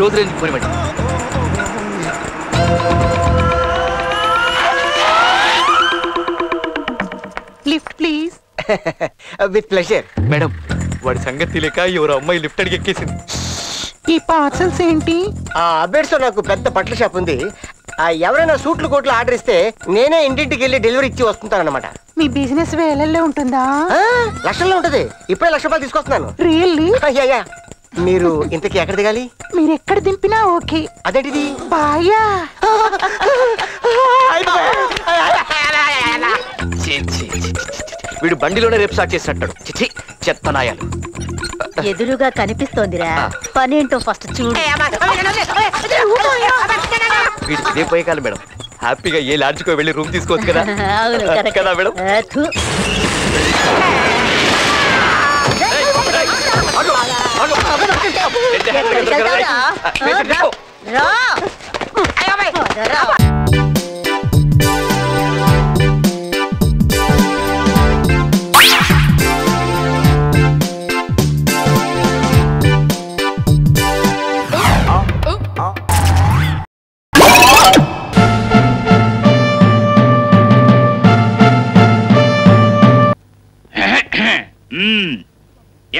Close range పోనివ్వండి. Lift please. With pleasure. Madam వాడి సంగతి తెలియక ఎవరు అమ్మాయి లిఫ్ట్ అడిగి ఎక్కేసింది. ఈ పార్సల్స్ ఏంటి? ఆ అబేడ్స్ నాకు పెద్ద బట్టల షాప్ ఉంది. ఎవరైనా సూట్లు కోట్లు ఆర్డర్ ఇస్తే నేనే ఇంటింటికి వెళ్ళి డెలివరీ ఇచ్చి వస్తుంటానన్నమాట. మీ బిజినెస్ వేలల్లో ఉంటుందా? లక్షల్లో ఉంటది. ఇప్పుడే ₹1,00,000 తీసుకొస్తున్నాను. రియల్లీ? మీరు ఇంతకీ ఎక్కడ దిగాలి? మీరు ఎక్కడ దింపినా ఓకే. అదేంటిది? బాయా. వీడు బండిలోనే రేపు స్టార్ట్ చేసినట్టాడు. చిచి చెత్త నాయాలు. ఎదురుగా కనిపిస్తోందిరా, పనేంటో ఫస్ట్ చూడు. వీడికి ఇదే పోయే కాలం మేడం. హ్యాపీగా ఏ లాడ్జ్కో వెళ్ళి రూమ్ తీసుకోవచ్చు కదా. కదా మేడం.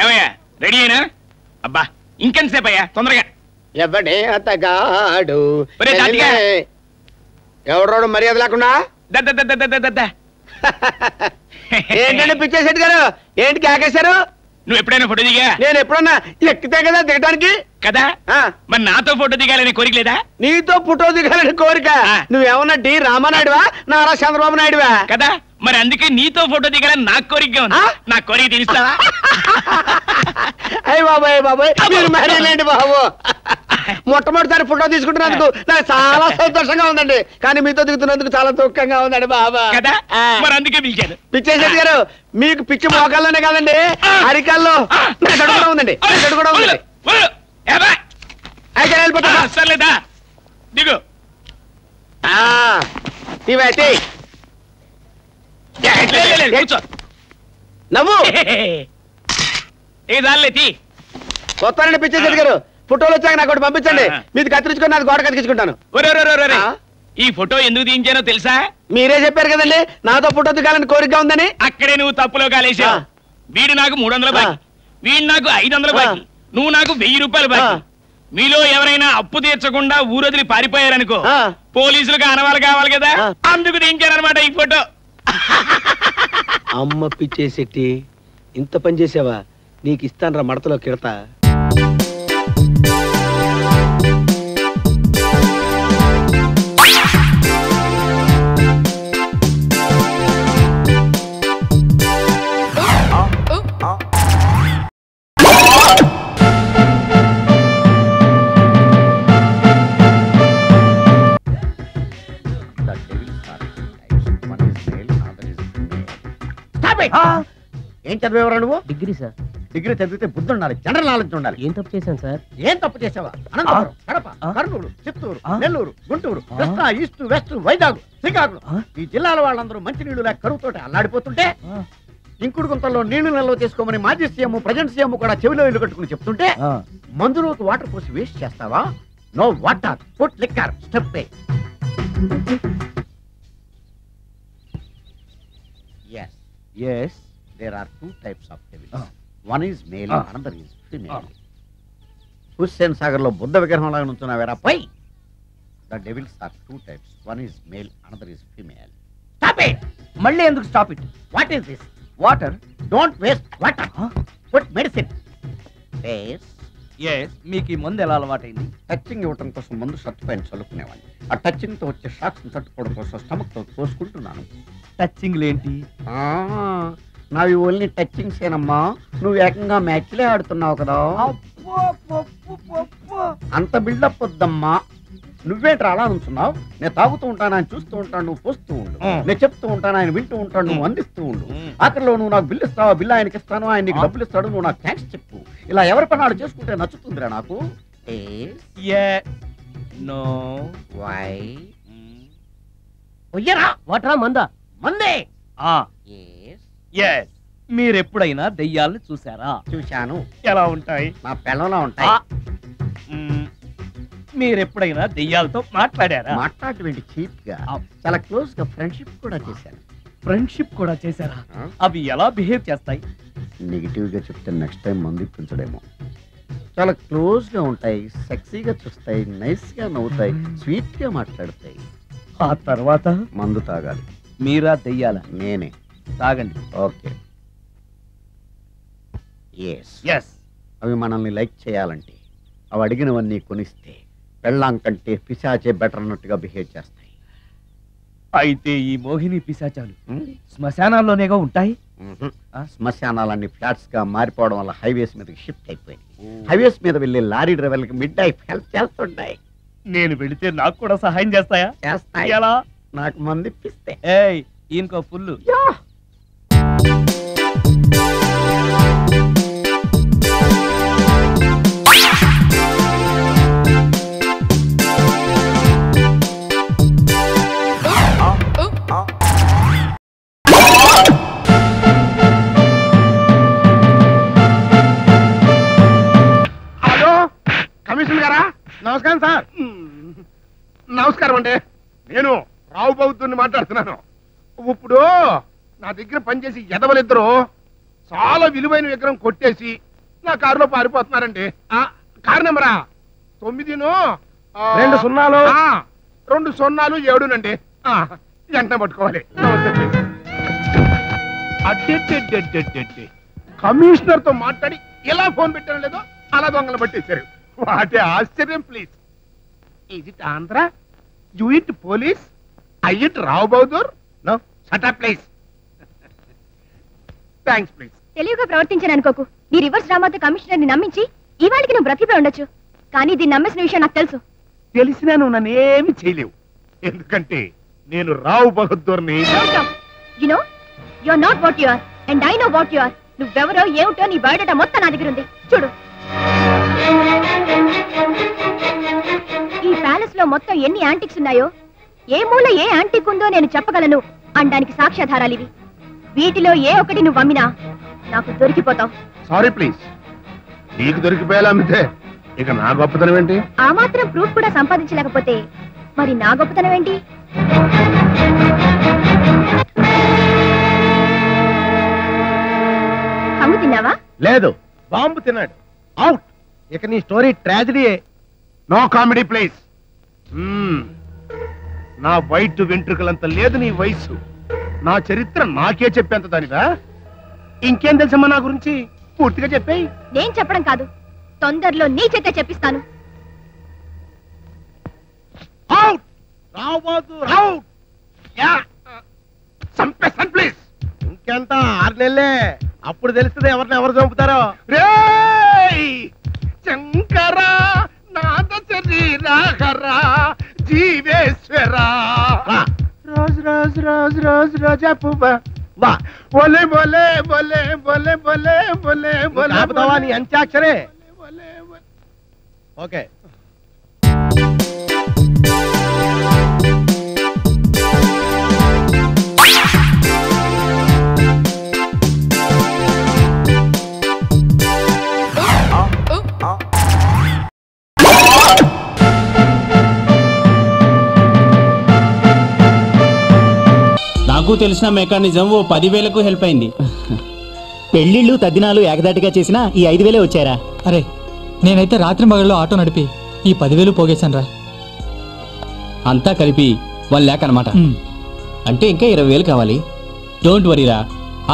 ఏమయ్యా రెడీ అయినా? అబ్బా ఇంకెంతసేపు అయ్యా, తొందరగా. ఎవడే అతగాడు ఎవరోడు మర్యాద లేకుండా ఏంటంటే పిచ్చేసేటి గారు, ఏంటి కేకేశారు? నువ్వు ఎప్పుడైనా ఫోటో దిగా? నేను ఎప్పుడన్నా ఎక్కితే కదా దిగడానికి కదా. మరి నాతో ఫోటో దిగాలని కోరిక లేదా? నీతో ఫోటో దిగాలని కోరిక? నువ్వేమన్నా డి రామానాయుడువా, నారా చంద్రబాబు నాయుడువా? కదా, మరి అందుకే నీతో ఫోటో దిగాలని నాకు కోరికగా ఉంది. నా కోరిక తీరుస్తావా? అయ్య బాబాయ్ బాబాయ్, మీరు మరేలేండి బాబు. మొట్టమొదటిసారి ఫోటో తీసుకుంటున్నందుకు నాకు చాలా సంతోషంగా ఉందండి, కానీ మీతో దిగుతున్నందుకు చాలా దుఃఖంగా ఉందండి బాబా. కదా, మరి అందుకే పిలిచాను. పిచ్చేసేది గారు, మీకు పిచ్చి మోకాల్లోనే కాదండి, అరికాల్లో కూడా ఉందండి, కూడా ఉందండి. అయితే వెళ్ళిపోతా. సర్లేదా, దిగు. ఇవైతే కూర్చో. నవ్వు ఏ దానిలే తీ. వస్తానండి పిచ్చేసేది గారు, ఫోటోలు వచ్చాక నాకు ఒకటి పంపించండి, మీది కత్తిరించుకొని నాకు గోడ కత్తిరించుకుంటాను. ఈ ఫోటో ఎందుకు తీయించానో తెలుసా? మీరే చెప్పారు కదండి నాతో ఫోటో దిగాలని కోరిక ఉందని. అక్కడే నువ్వు తప్పులో కాలేసావు. వీడు నాకు 300 బాకీ, వీడు నాకు 500 బాకీ, నువ్వు నాకు 1000 రూపాయలు బాకీ. మీలో ఎవరైనా అప్పు తీర్చకుండా ఊరొదిలి పారిపోయారనుకో, పోలీసులకు ఆనవాళ్ళు కావాలి కదా, అందుకు తీయించారనమాట ఈ ఫోటో. అమ్మ పిచ్చేసెట్టి, ఇంత పని చేసావా? నీకు ఇస్తానరా మడతలో కిడతా. ఏం చదివేవరా నువ్వు? Degree sir. డిగ్రీ చదివితే బుద్ధి ఉండాలి, జనరల్ నాలెడ్జ్ ఉండాలి. ఏం తప్పు చేశాను సార్? ఏం తప్పు చేసావా? అనంతపురం, కడప, కర్నూలు, చిత్తూరు, నెల్లూరు, గుంటూరు, కృష్ణా, ఈస్ట్, వెస్ట్, వైజాగ్, శ్రీకాకుళం, ఈ జిల్లాల వాళ్ళందరూ మంచినీళ్లు లేక కరువుతోటి అల్లాడిపోతుంటే, ఇంకుడు గుంతల్లో నీళ్లు నిల్వ చేసుకోమని మాజీ సీఎం, ప్రజెంట్ సీఎం కూడా చెవిలో ఇల్లు కట్టుకుని చెప్తుంటే, మందులోకి వాటర్ పోసి వేస్ట్ చేస్తావా? No water, put liquor, step A. Yes, there are 2 types of devils. One is male, another is female. Hussain Sagar లో బుద్ధ విగ్రహం లాగా నుంచున్నావేరా పై. The devils are 2 types. One is male, another is female. Stop it! మళ్ళీ ఎందుకు stop it? What is this? Water. Don't waste water. Put medicine. Yes. మీకు ఈ మందు ఎలా అలవాటైంది? టచింగ్ ఇవ్వటం కోసం ముందు షర్ట్ పైన చల్లుకునేవాడిని. ఆ టచింగ్ తో వచ్చే షాక్స్ తట్టుకోవడం కోసం స్టమక్ తో కోసుకుంటున్నాను. టచింగ్ ఏంటి? నావి ఓన్లీ టచింగ్స్ ఏనమ్మా, నువ్వు ఏకంగా మ్యాచ్లే ఆడుతున్నావు కదా. అంత బిల్డప్ వద్దమ్మా. నువ్వేంట్రా అలా ఉంటున్నావు? నేను తాగుతూ ఉంటాను, ఆయన చూస్తూ ఉంటాను, నువ్వు పోస్తూ ఉండు. నేను చెప్తూ ఉంటాను, ఆయన వింటూ ఉంటాడు, నువ్వు అందిస్తూ ఉండు. ఆఖరిలో నువ్వు నాకు బిల్లు ఇస్తావా, బిల్లు ఆయనకి ఇస్తాను, ఆయన నీకు డబ్బులు ఇస్తాడు, నువ్వు నాకు థ్యాంక్స్ చెప్పు. ఇలా ఎవరి పని ఆడు చేసుకుంటే నచ్చుతుందిరా నాకు. వాటరా మందా? మందే. మీరెప్పుడైనా దెయ్యాలను చూసారా? చూశాను. ఎలా ఉంటాయి? నా పిల్లలా ఉంటాయి. మీరెప్పుడైనా దెయ్యాలతో మాట్లాడారా? మాట్లాడటం చీప్ గా చాలా క్లోజ్ గా ఫ్రెండ్షిప్ కూడా చేశాను. ఫ్రెండ్షిప్ కూడా చేశారా? అవి ఎలా బిహేవ్ చేస్తాయి? నెగిటివ్ గా చెప్తే నెక్స్ట్ టైం మందు ఇప్పించడేమో. చాలా క్లోజ్ గా ఉంటాయి, సెక్సీగా చూస్తాయి, నైస్ గా నవ్వుతాయి, స్వీట్ గా మాట్లాడతాయి. ఆ తర్వాత మందు తాగాలి. మీరా దెయ్యాలా? నేనే. తాగండి. ఓకే. ఎస్. అవి మనల్ని లైక్ చేయాలంటే అవి అడిగినవన్నీ కొనిస్తే పెళ్ళాం కంటే పిశాచే బెటర్ అన్నట్టుగా బిహేవ్ చేస్తాయి. అయితే ఈ మోహిని పిశాచాలు శ్మశానాల్లోనేగా ఉంటాయి? శ్మశానాలన్నీ ఫ్లాట్స్ గా మారిపోవడం వల్ల హైవేస్ మీదకి షిఫ్ట్ అయిపోయింది. హైవేస్ మీద వెళ్ళే లారీ డ్రైవర్లకి మిడ్ నైట్ హెల్ప్ చేస్తుంటాయి. నేను వెళితే నాకు కూడా సహాయం చేస్తాయా? చేస్తాయి. ఎలా? నాకు మంది ఇప్పిస్తే. ఏయ్, ఈయనకో పుల్లు. కమిషనర్ గారా? నమస్కారం సార్. నమస్కారం అండి. నేను రావు బౌద్ధుని మాట్లాడుతున్నాను. ఇప్పుడు నా దగ్గర పనిచేసి ఎదవలిద్దరు చాలా విలువైన విగ్రహం కొట్టేసి నా కారులో పారిపోతున్నారండి. కారు నెంబరా 9-2-0-7నండి. వెంటనే పట్టుకోవాలి. అడ్డెడ్డెడ్డెడ్డెడ్డెడ్డె కమిషనర్ తో మాట్లాడి ఎలా ఫోన్ పెట్టడం లేదో అలా దొంగలు పట్టేశారు. వాటే ఆశ్చర్యం. Please, is it Andhra? You it police? I it Rao Bahadur? No, shut up please. Thanks please. తెలివిగా ప్రవర్తించాను అనుకోకు. నీ రివర్స్ డ్రామాతో కమిషనర్ ని నమ్మించి ఇవాళకి నువ్వు బ్రతికిపోయి ఉండొచ్చు. కానీ దీన్ని నమ్మేసిన విషయం నాకు తెలుసు. తెలిసినా నువ్వు నన్ను ఏమి చేయలేవు. ఎందుకంటే నేను రావు బహదూర్ని. You know you are not what you are and I know what you are. నువ్వెవరో ఏమిటో నీ బయోడేటా మొత్తం నా దగ్గర ఉంది. చూడు, ఈ ప్యాలెస్ లో మొత్తం ఎన్ని యాంటిక్స్ ఉన్నాయో, ఏ మూల ఏ యాంటిక్ ఉందో నేను చెప్పగలను అనడానికి సాక్ష్యాధారాలు ఇవి. వీటిలో ఏ ఒకటి నువ్వు అమ్మినా నాకు దొరికిపోతావు. Sorry please. నీకు దొరికిపోయేలా అమ్మితే ఇక నా గొప్పతనం ఏంటి? ఆ మాత్రం ప్రూఫ్ కూడా సంపాదించలేకపోతే మరి నా గొప్పతనం ఏంటి? హంగు తిన్నావా? లేదు, బాంబు తిన్నాడు. అవుట్. ఇక నీ స్టోరీ ట్రాజడీయే. No comedy please. నా వైట్ వెంట్రుకలంత లేదు నీ వయసు. నా చరిత్ర నాకే చెప్పేంత దానిదా? ఇంకేం తెలుసమ్మా నా గురించి? పూర్తిగా చెప్పేయి. నేను చెప్పడం కాదు, తొందరలో నీ చేతే చెప్పిస్తాను. అవుట్. అవుట్. చంపేస్తాను ప్లీజ్. ఇంకెంత 6 నెలలే. అప్పుడు తెలుస్తుంది ఎవరిని ఎవరు చంపుతారో. శంకరా నాద శరీరాహరా జీవేశ్వరా రోజ్ రోజ్ రోజ్ రోజ్ రోజా పువ్వా బోలే బోలే బోలే బోలే బోలే బోలే బోలే నీ అంత్యాక్షరే. ఓకే. నాకు తెలిసిన మెకానిజం ఓ 10,000కు హెల్ప్ అయింది. పెళ్లిళ్ళు తద్దినాలు ఏకదాటిగా చేసినా ఈ 5,000 వచ్చారా? అరే, నేనైతే రాత్రి మగళ్ళు ఆటో నడిపి ఈ 10,000 పోగేశాను రా. అంతా కలిపి 1 lakh అనమాట. అంటే ఇంకా 20,000 కావాలి. డోంట్ వరీరా,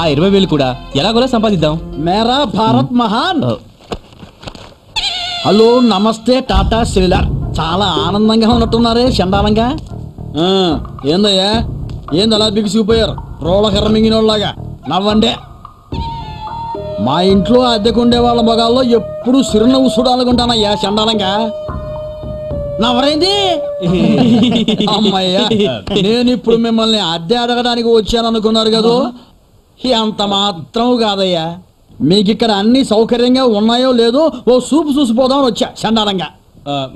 ఆ 20,000 కూడా ఎలాగోలా సంపాదిద్దాం. మేరా భారత్ మహాన్. హలో, నమస్తే టాటా సెల్యులార్. చాలా ఆనందంగా ఉన్నట్టున్నారే చండాలంగా. ఏందయ్యా, ఏంది అలా బిగిసిపోయారు రోళ్ళకర్ర మింగినోళ్ళలాగా? నవ్వండే. మా ఇంట్లో అద్దెకుండే వాళ్ళ మగాల్లో ఎప్పుడు సిరునవ్వు చూడాలనుకుంటానయ్యా చండాలంగా. నవ్వరైంది. అమ్మయ్యా, నేను ఇప్పుడు మిమ్మల్ని అద్దె అడగడానికి వచ్చాను అనుకున్నారు కదా? అంత మాత్రం కాదయ్యా. మీకు ఇక్కడ అన్ని సౌకర్యంగా ఉన్నాయో లేదో ఓ సూపు చూసిపోదామని వచ్చా చండాలంగా.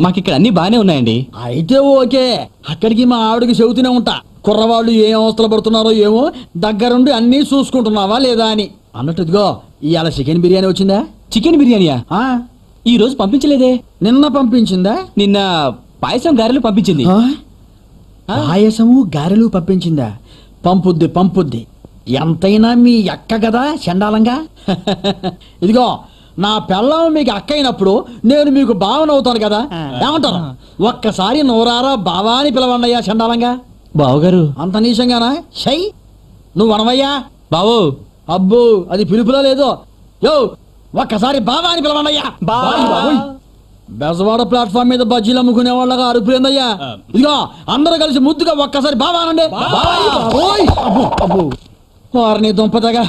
మాకిక్కడ అన్ని బాగానే ఉన్నాయండి. అయితే ఓకే. అక్కడికి మా ఆవిడకి చెబుతూనే ఉంటా, కుర్రవాళ్ళు ఏ అవస్థలు పడుతున్నారో ఏమో, దగ్గరుండి అన్ని చూసుకుంటున్నావా లేదా అని. అన్నట్టుదిగో, ఇవాళ చికెన్ బిర్యానీ వచ్చిందా? చికెన్ బిర్యానీయా? ఈ రోజు పంపించలేదే. నిన్న పంపించిందా? నిన్న పాయసం గారెలు పంపించింది. పాయసము గారెలు పంపించిందా? పంపుద్ది. ఎంతైనా మీ అక్క కదా చండాలంగా. ఇదిగో నా పెళ్ళం మీకు అక్క అయినప్పుడు నేను మీకు బావనవుతాను కదా, ఏమంటాను? ఒక్కసారి నోరారా బావా అని పిలవండియ్యా చండాలంగా. బావగారు అంత నీచంగానా? షై నువ్వు అనవయ్యా బావు. అబ్బో అది పిలుపులో లేదో. యో ఒక్కసారి బావా అని పిలవండియ్యా. బెజవాడ ప్లాట్ఫామ్ మీద బజ్జీలు అమ్ముకునే వాళ్ళగా అరుపులేందయ్యా. ఇదిగో అందరూ కలిసి ముద్దుగా ఒక్కసారి బావా అనండి. వారిని దుంపదగా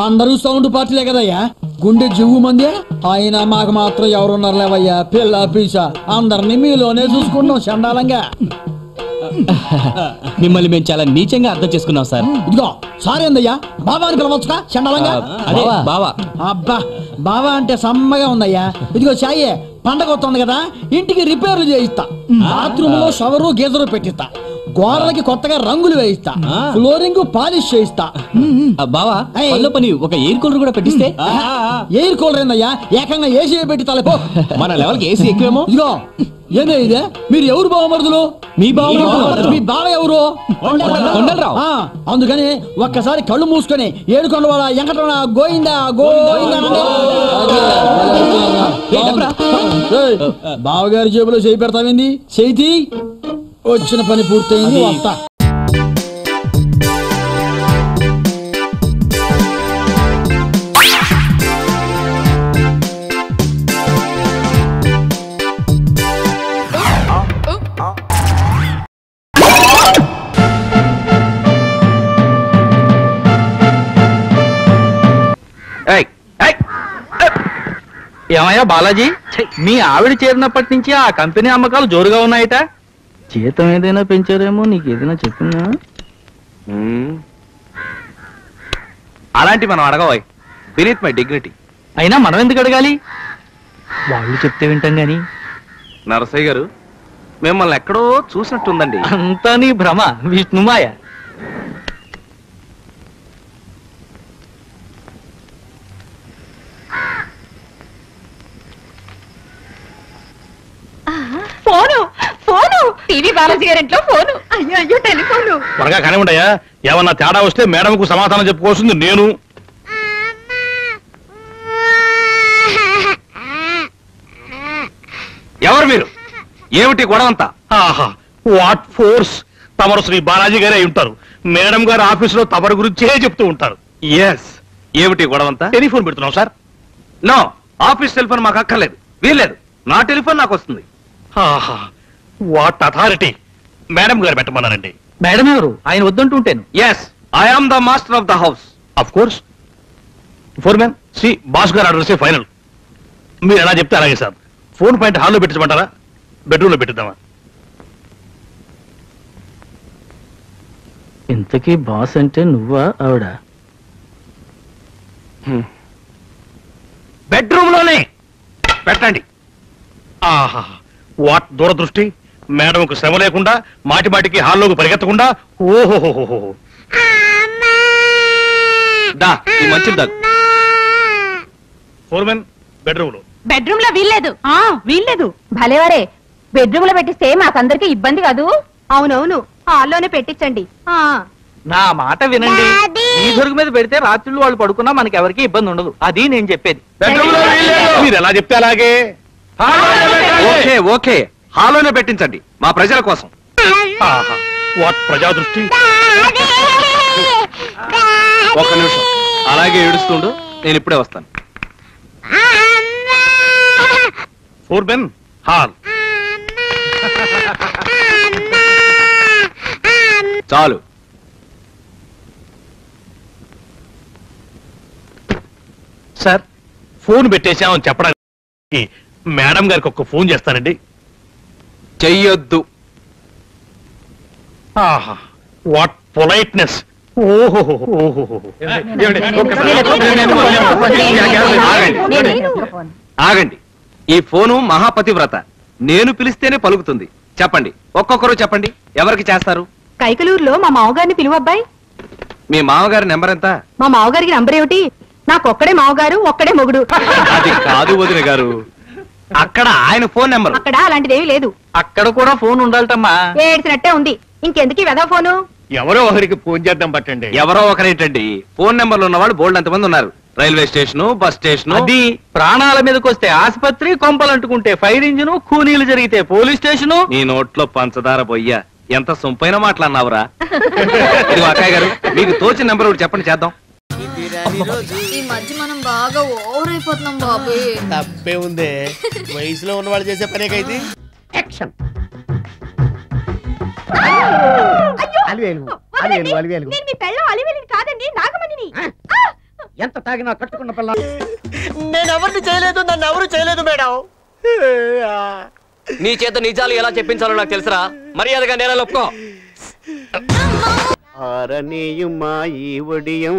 అందరూ సౌండ్ పార్టీలే కదయ్యా, గుండె జివ్వు మంది. అయినా మాకు మాత్రం ఎవరున్నారు లేవయ్యా, పిల్ల పీసా అందరినీ మీలోనే చూసుకుంటాం చండాలంగా. మిమ్మల్ని మేము చాలా నీచంగా అర్థం చేసుకున్నాం సార్. ఇదిగో సారీ అందయ్యా, బావా అని పిలవచ్చుగా చండాలంగా. అదే బావా. అబ్బా బావా అంటే సమ్మగా ఉందయ్యా. ఇదిగో చాయే పండగ వస్తుంది కదా, ఇంటికి రిపేర్లు చేయిస్తా, బాత్రూమ్ లో షవరు గీజరు పెట్టిస్తా, గోడలకి కొత్తగా రంగులు వేయిస్తా, ఫ్లోరింగ్ పాలిష్ చేయిస్తా. బావా పని ఒక ఎయిర్ కూలర్ కూడా పెట్టిస్తే. ఎయిర్ కూలర్ ఏందయ్యా, ఏకంగా ఏసీ పెట్టి తలపో. మన లెవెల్కి ఏసీ ఎక్కువేమో. ఇదిగో ఏదే ఇదే, మీరు ఎవరు బావమరుదులు? మీ బావ. మీ బావ ఎవరు? కొండలరావు. అందుకని ఒక్కసారి కళ్ళు మూసుకొని ఏడుకొండవాడ వెంకటరమణ గోయిందా గోయిందా. బావగారి జేబులో చేయి పెడతావింది, చేతి వచ్చిన పని పూర్తయింది, వస్తా. ఏమయ్యా బాలాజీ, మీ ఆవిడ చేరినప్పటి నుంచి ఆ కంపెనీ అమ్మకాలు జోరుగా ఉన్నాయట. జీతం ఏదైనా పెంచారేమో, నీకు ఏదైనా చెప్పిందా? అలాంటి మనం అడగవాయి, బీనీత్ మై డిగ్నిటీ. అయినా మనం ఎందుకు అడగాలి, వాళ్ళు చెప్తే వింటాం గాని. నరసయ్య గారు, మిమ్మల్ని ఎక్కడో చూసినట్టుందండి. అంతా నీ భ్రమ, విష్ణుమాయ. ఫోను టీవీ బాలాజీ గారింట్లో ఫోను. అయ్యో టెలిఫోను. త్వరగా కానీ ఉండయా, ఏమన్నా తేడా వస్తే మేడంకు సమాధానం చెప్పుకోవాల్సింది నేను. ఎవరు మీరు? ఏమిటి గొడవంతా? What force! తమరు శ్రీ బాలాజీ గారే ఉంటారు. మేడం గారు ఆఫీసులో తమరి గురించే చెప్తూ ఉంటారు. ఎస్, ఏమిటి గొడవంతా? టెలిఫోన్ పెడుతున్నాం సార్. నో, ఆఫీస్ టెలిఫోన్ మాకు అక్కర్లేదు, వీల్లేదు. నా టెలిఫోన్ నాకు వస్తుంది. What authority! మేడం గారు పెట్టమన్నారండి. మేడం ఎవరు? ఆయన వద్దంటుంటేను. Yes, I am the master of the house. Of course. Foreman, see boss గారు ఆర్డర్ ఫైనల్. మీరు ఎలా చెప్తే అలాగే సార్. ఫోన్ పాయింట్ హాల్లో పెట్టించమంటారా, బెడ్రూమ్ లో పెట్టిద్దామా? ఇంతకీ బాస్ అంటే నువ్వా ఆవిడ? బెడ్రూమ్ లోనే పెట్టండి. ఆహా, వాట్ దూరదృష్టి! మేడంకు శ్రమ లేకుండా మాటి మాటికి హాల్లోకి పరిగెత్తకుండా. ఓహోహోహో, దా ఈ మంచి దాగు. ఫోర్మెన్, బెడ్రూమ్ లో. బెడ్రూమ్ లో వీల్లేదు. భలేవారే, బెడ్రూమ్ లో పెట్టిస్తే మాకందరికి ఇబ్బంది కాదు. అవునవును, హాల్లోనే పెట్టించండి. నా మాట వినండి, ఈ దొరుకు మీద పెడితే రాత్రులు వాళ్ళు పడుకున్నా మనకి ఎవరికి ఇబ్బంది ఉండదు. అది నేను చెప్పేది. మీరు ఎలా చెప్తే అలాగే. ఓకే ఓకే, హాల్లోనే పెట్టించండి, మా ప్రజల కోసం. వాట్ ప్రజాదృష్టి! ఒక్క నిమిషం అలాగే ఏడుస్తుండు, నేను ఇప్పుడే వస్తాను. Foremen, hall. చాలు. సార్, ఫోన్ పెట్టేశామని చెప్పడానికి మేడం గారికి ఒక్క ఫోన్ చేస్తానండి. చెయ్యొద్దు. ఆహా, వాట్ పొలైట్నెస్! ఆగండి, ఈ ఫోను మహాపతివ్రత, నేను పిలిస్తేనే పలుకుతుంది. చెప్పండి, ఒక్కొక్కరు చెప్పండి, ఎవరికి చేస్తారు? కైకలూరులో మా మామగారిని పిలువబ్బాయి. మీ మామగారి నెంబర్ ఎంత? మా మామగారికి నంబర్ ఏమిటి? నాకొక్కడే మామగారు, ఒక్కడే మొగుడు. అది కాదు వదిన గారు, అక్కడ ఆయన ఫోన్ నెంబర్. అక్కడ అలాంటిదేమీ లేదు. అక్కడ కూడా ఫోన్ ఉండాలటమ్మా. ఏడ్చినట్టే ఉంది. ఇంకెందుకు వెదా ఫోను? ఎవరో ఒకరికి ఫోన్ చేద్దాం పట్టండి. ఎవరో ఒకరేంటండి, ఫోన్ నెంబర్లు ఉన్నవాళ్ళు బోల్డ్ ఎంతమంది ఉన్నారు. Railway station, bus station. అది ప్రాణాల మీదకి వస్తే ఆసుపత్రి, కొంపలు అంటుకుంటే ఫైర్ ఇంజిన్, కూనీలు జరిగితే పోలీస్ స్టేషన్. నీ నోట్లో పంచదార పొయ్యా, ఎంత సొంపైన మాటలన్నావురా. ఇది అక్కయ్య గారు, మీకు తోచిన నెంబర్ ఒకటి చెప్పండి, చేద్దాం. ఈ మధ్య మనం బాగా ఓవర్ అయిపోతున్నాం బాబు. తప్పే ఉంది, వయసులో ఉన్న వాళ్ళు చేసే పనేకైతే. యాక్షన్. నేను మీ పెళ్ళం అలివేలిని కాదండి, నాగమణిని. ఎంత తాగినా కట్టుకున్న పిల్ల. నేను ఎవరిని చేయలేదు, నన్ను ఎవరు చేయలేదు మేడం. నీ చేత నిజాలు ఎలా చెప్పించాలో నాకు తెలుసురా. మర్యాదగా నేల ఒప్పుకో. ఆరనీయుమా ఈ ఒడియం